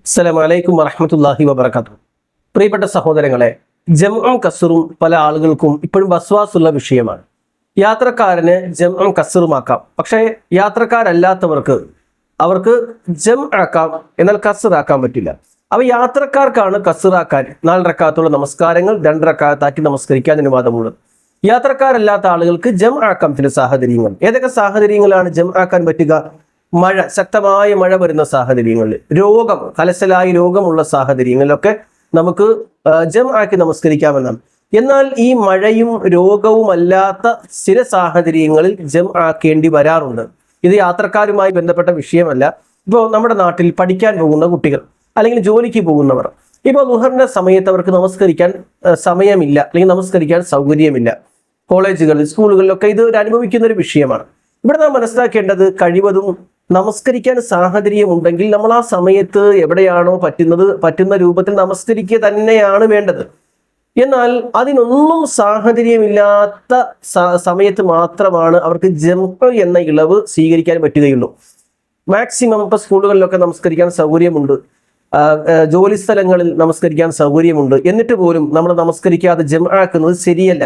അസ്സലാമു അലൈക്കും വറഹ്മത്തുള്ളാഹി വബറകാതുഹു. പ്രിയപ്പെട്ട സഹോദരങ്ങളെ, ജംഉം കസ്റും പല ആളുകൾക്കും ഇപ്പോഴും വസ്വാസുള്ള വിഷയമാണ്. യാത്രക്കാരന് ജംഉം കസ്റുമാക്കാം, പക്ഷേ യാത്രക്കാരല്ലാത്തവർക്ക് അവർക്ക് ജം ആക്കാം, എന്നാൽ കസ്റാക്കാൻ പറ്റില്ല. അവ യാത്രക്കാർക്കാണ് കസ്റാക്കാൻ 4 റക്അത്തുള്ള നമസ്കാരങ്ങൾ 2 റക്അത്താക്കി നമസ്കരിക്കാൻ അനുവാദമുള്ളത്. യാത്രക്കാരല്ലാത്ത ആളുകൾക്ക് ജം ആക്കാം ചില സാഹചര്യങ്ങൾ. ഏതൊക്കെ സാഹചര്യങ്ങളാണ് ജം ആക്കാൻ പറ്റുക? മഴ, ശക്തമായ മഴ വരുന്ന സാഹചര്യങ്ങളിൽ, രോഗം, കലശലായ രോഗമുള്ള സാഹചര്യങ്ങളിലൊക്കെ നമുക്ക് ജം ആക്കി നമസ്കരിക്കാമെന്നാണ്. എന്നാൽ ഈ മഴയും രോഗവും അല്ലാത്ത ചില സാഹചര്യങ്ങളിൽ ജം ആക്കേണ്ടി വരാറുണ്ട്. ഇത് യാത്രക്കാരുമായി ബന്ധപ്പെട്ട വിഷയമല്ല. ഇപ്പോൾ നമ്മുടെ നാട്ടിൽ പഠിക്കാൻ പോകുന്ന കുട്ടികൾ അല്ലെങ്കിൽ ജോലിക്ക് പോകുന്നവർ, ഇപ്പോൾ ളുഹറിന്റെ സമയത്ത് അവർക്ക് നമസ്കരിക്കാൻ സമയമില്ല അല്ലെങ്കിൽ നമസ്കരിക്കാൻ സൗകര്യമില്ല. കോളേജുകളിൽ, സ്കൂളുകളിലൊക്കെ ഇത് അനുഭവിക്കുന്ന ഒരു വിഷയമാണ്. ഇവിടെ നാം മനസ്സിലാക്കേണ്ടത്, കഴിവതും നമസ്കരിക്കാൻ സാഹചര്യം ഉണ്ടെങ്കിൽ നമ്മൾ ആ സമയത്ത് എവിടെയാണോ പറ്റുന്ന രൂപത്തിൽ നമസ്കരിക്കുക തന്നെയാണ് വേണ്ടത്. എന്നാൽ അതിനൊന്നും സാഹചര്യമില്ലാത്ത സമയത്ത് മാത്രമാണ് അവർക്ക് ജംഉ എന്ന ഇളവ് സ്വീകരിക്കാൻ പറ്റുകയുള്ളൂ. മാക്സിമം ഇപ്പൊ സ്കൂളുകളിലൊക്കെ നമസ്കരിക്കാൻ സൗകര്യമുണ്ട്, ജോലി സ്ഥലങ്ങളിൽ നമസ്കരിക്കാൻ സൗകര്യമുണ്ട്, എന്നിട്ട് പോലും നമ്മൾ നമസ്കരിക്കാതെ ജം ആക്കുന്നത് ശരിയല്ല.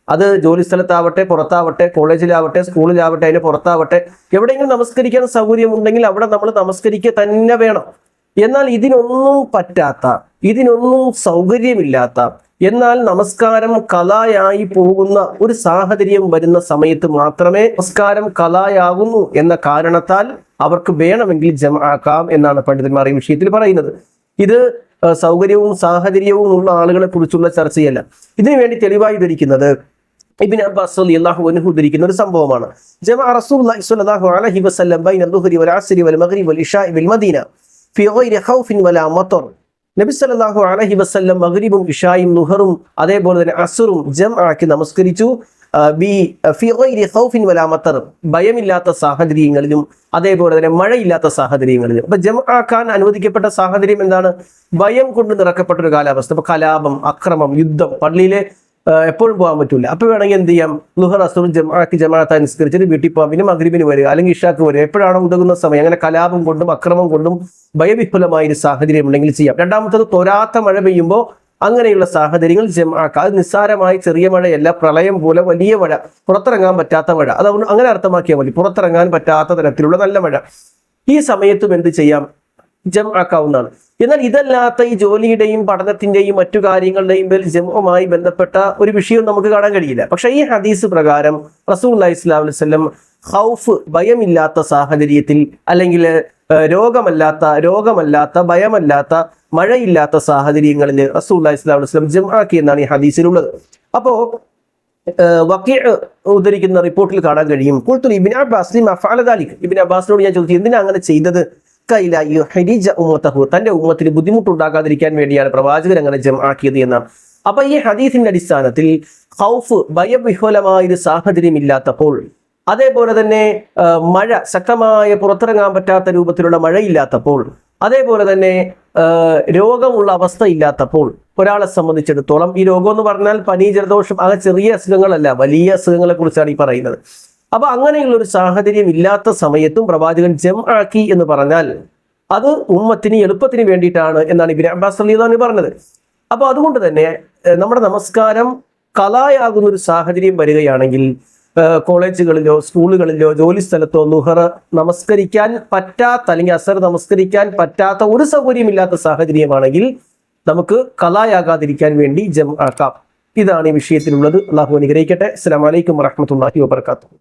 അത് ജോലി സ്ഥലത്താവട്ടെ, പുറത്താവട്ടെ, കോളേജിലാവട്ടെ, സ്കൂളിലാവട്ടെ, അതിന് പുറത്താവട്ടെ, എവിടെയെങ്കിലും നമസ്കരിക്കാൻ സൗകര്യമുണ്ടെങ്കിൽ അവിടെ നമ്മൾ നമസ്കരിക്കുക തന്നെ വേണം. എന്നാൽ ഇതിനൊന്നും പറ്റാത്ത, ഇതിനൊന്നും സൗകര്യമില്ലാത്ത, എന്നാൽ നമസ്കാരം ഖളായായി പോകുന്ന ഒരു സാഹചര്യം വരുന്ന സമയത്ത് മാത്രമേ നമസ്കാരം ഖളായാകുന്നു എന്ന കാരണത്താൽ അവർക്ക് വേണമെങ്കിൽ ജം ആക്കാം എന്നാണ് പണ്ഡിതന്മാർ ഈ വിഷയത്തിൽ പറയുന്നത്. ഇത് സൗകര്യവും സാഹചര്യവും ഉള്ള ആളുകളെ കുറിച്ചുള്ള ചർച്ചയല്ല. ഇതിനു വേണ്ടി തെളിവായി ധരിക്കുന്നത് ഇബ്നു അബ്ബാസ് റളിയല്ലാഹു അൻഹു ധരിക്കുന്ന ഒരു സംഭവമാണ്. ജമഅ റസൂലുള്ളാഹി സ്വല്ലല്ലാഹു അലൈഹി വസല്ലം ബൈന ദുഹരി വൽ അസ്രി വൽ മഗ്രിബ് വൽ ഇശാഇ ബിൽ മദീന ഫീ ഗൈരി ഖൗഫിൻ വലാ മതർ. നബി സല്ലല്ലാഹു അലൈഹി വസല്ലം മഗ്രിബും ഇശായും ളുഹറും അതേപോലെ തന്നെ അസ്റും ജം ആക്കി നമസ്കരിച്ചു. ഫീ ഗൈരി ഖൗഫിൻ വലാ മതർ, ഭയമില്ലാത്ത സാഹചര്യങ്ങളിലും അതേപോലെ തന്നെ മഴയില്ലാത്ത സാഹചര്യങ്ങളിലും. അപ്പൊ ജം ആക്കാൻ അനുവദിക്കപ്പെട്ട സാഹചര്യം എന്താണ്? ഭയം കൊണ്ട് നിറക്കപ്പെട്ട ഒരു കാലാവസ്ഥ. ഇപ്പൊ കലാപം, അക്രമം, യുദ്ധം, പള്ളിയിലെ എപ്പോഴും പോകാൻ പറ്റൂല. അപ്പൊ വേണമെങ്കിൽ എന്ത് ചെയ്യാം? ളുഹർ അസ്റും ജമാഅത്ത് അനുസരിച്ചിട്ട് വീട്ടിൽ പോകാം, പിന്നെ മഗ്രിബിന് വരിക അല്ലെങ്കിൽ ഇഷാക്ക് വരിക, എപ്പോഴാണോ ഉതകുന്ന സമയം. അങ്ങനെ കലാപം കൊണ്ടും അക്രമം കൊണ്ടും ഭയവിഫുലമായ ഒരു സാഹചര്യം ഉണ്ടെങ്കിൽ ചെയ്യാം. രണ്ടാമത്തത്, തൊരാത്ത മഴ പെയ്യുമ്പോൾ അങ്ങനെയുള്ള സാഹചര്യങ്ങൾ ജം ആക്കാം. അത് നിസ്സാരമായി ചെറിയ മഴയല്ല, പ്രളയം പോലെ വലിയ മഴ, പുറത്തിറങ്ങാൻ പറ്റാത്ത മഴ, അതുകൊണ്ട് അങ്ങനെ അർത്ഥമാക്കിയാൽ മതി. പുറത്തിറങ്ങാൻ പറ്റാത്ത തരത്തിലുള്ള നല്ല മഴ, ഈ സമയത്തും എന്ത് ചെയ്യാം? ജം ആക്കാവുന്നതാണ്. എന്നാൽ ഇതല്ലാത്ത ഈ ജോലിയുടെയും പഠനത്തിന്റെയും മറ്റു കാര്യങ്ങളുടെയും പേരിൽ ജംഉമായി ബന്ധപ്പെട്ട ഒരു വിഷയം നമുക്ക് കാണാൻ കഴിയില്ല. പക്ഷെ ഈ ഹദീസ് പ്രകാരം റസൂലുള്ളാഹി സ്വല്ലല്ലാഹു അലൈഹി വസല്ലം ഖൗഫ്, ഭയമില്ലാത്ത സാഹചര്യത്തിൽ, അല്ലെങ്കിൽ രോഗമല്ലാത്ത ഭയമല്ലാത്ത മഴയില്ലാത്ത സാഹചര്യങ്ങളിൽ റസൂലുള്ളാഹി സ്വല്ലല്ലാഹു അലൈഹി വസല്ലം ജം ആക്കി എന്നാണ് ഈ ഹദീസിലുള്ളത്. അപ്പോ വക്കീഅ് ഉദ്ധരിക്കുന്ന റിപ്പോർട്ടിൽ കാണാൻ കഴിയും, ഖുൽതു ഇബ്നു അബ്ബാസ് ലിമാ ഫഅല ദാലിക. ഇബ്നു അബ്ബാസിനോട് ഞാൻ ചോദിച്ചു, എന്തിനാ അങ്ങനെ ചെയ്തത്? തന്റെ ഉമ്മത്തിന് ബുദ്ധിമുട്ടുണ്ടാകാതിരിക്കാൻ വേണ്ടിയാണ് പ്രവാചകൻ അങ്ങനെ ജം ആക്കിയത് എന്നാണ്. അപ്പൊ ഈ ഹദീസിന്റെ അടിസ്ഥാനത്തിൽ ഖൗഫ്, ഭയവിഹ്വലമായ ഒരു സാഹചര്യം ഇല്ലാത്തപ്പോൾ, അതേപോലെ തന്നെ മഴ, ശക്തമായ പുറത്തിറങ്ങാൻ പറ്റാത്ത രൂപത്തിലുള്ള മഴയില്ലാത്തപ്പോൾ, അതേപോലെ തന്നെ രോഗമുള്ള അവസ്ഥ ഇല്ലാത്തപ്പോൾ ഒരാളെ സംബന്ധിച്ചിടത്തോളം, ഈ രോഗം എന്ന് പറഞ്ഞാൽ പനി, ജലദോഷം, അങ്ങനെ ചെറിയ അസുഖങ്ങളല്ല, വലിയ അസുഖങ്ങളെ കുറിച്ചാണ് ഈ പറയുന്നത്. അപ്പൊ അങ്ങനെയുള്ള ഒരു സാഹചര്യം ഇല്ലാത്ത സമയത്തും പ്രവാചകൻ ജം ആക്കി എന്ന് പറഞ്ഞാൽ അത് ഉമ്മത്തിന് എളുപ്പത്തിന് വേണ്ടിയിട്ടാണ് എന്നാണ് ഇബ്നു അബ്ബാസ് റളിയല്ലാഹു അൻഹു പറഞ്ഞത്. അപ്പൊ അതുകൊണ്ട് തന്നെ നമ്മുടെ നമസ്കാരം ഖളായാകുന്ന ഒരു സാഹചര്യം വരികയാണെങ്കിൽ, കോളേജുകളിലോ സ്കൂളുകളിലോ ജോലി സ്ഥലത്തോ ളുഹർ നമസ്കരിക്കാൻ പറ്റാത്ത, അല്ലെങ്കിൽ അസർ നമസ്കരിക്കാൻ പറ്റാത്ത ഒരു സൗകര്യമില്ലാത്ത സാഹചര്യമാണെങ്കിൽ നമുക്ക് ഖളായാകാതിരിക്കാൻ വേണ്ടി ജം ആക്കാം. ഇതാണ് ഈ വിഷയത്തിലുള്ളത്. അല്ലാഹു അനുഗ്രഹിക്കട്ടെ. അസ്സലാമു അലൈക്കും വറഹ്മത്തുള്ളാഹി വബറകാതുഹു.